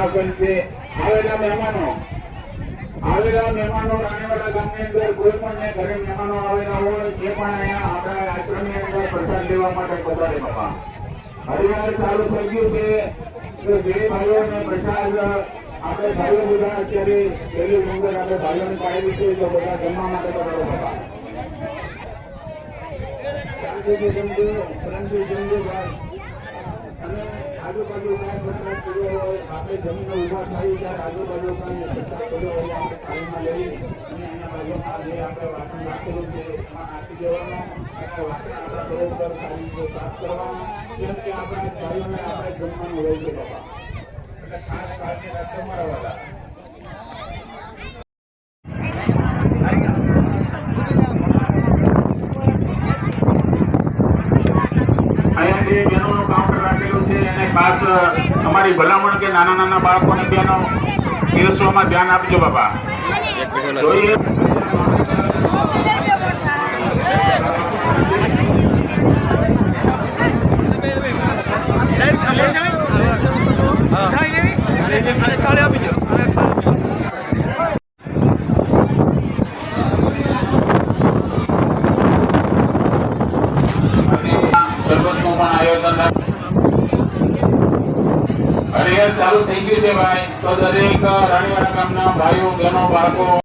આમંત્રણ છે આવેલા મહેમાનો રાણીવાડા ગામની અંદર કોઈ પણ ઘરે મહેમાનો આવેલા હોય એ પણ અહીંયા આપણા આશ્રમની અંદર પ્રસાદ લેવા માટે પધારે બાપા. હરિવાર ચાલુ થઈ ગયું છે તો જે ભાઈઓને પ્રસાદ આપણે ભાઈઓ બધા અત્યારે પેલી મંગળ આપણે ભાઈઓને પાડેલી છે તો બધા જમવા માટે પધારો બાપા. અને આજુબાજુ આપણે જમીનો ઉભા થઈ ત્યારે આજુબાજુ થાળીમાં લઈ અને એના બાજુમાં જે આપણે વાસણ નાખેલું છે એમાં નાખી દેવાનું અને વાસણ આપણા બરોબર સારી રીતે સાફ કરવાના જેમ કે આપણા ભાઈઓને આપણે જમવાનું હોય છે બાપા. એટલે ખાસ કાળજી રાખજો મારા વાળા. ખાસ અમારી ભલામણ કે નાના નાના બાળકોને બેનો પીરસવામાં ધ્યાન આપજો બાપા. જોઈએ સરબતનું પણ આયોજન હરિહર ચાલુ થઈ ગયું છે ભાઈ. તો દરેક રાણીવાડા ગામના ભાઈઓ બહેનો બાળકો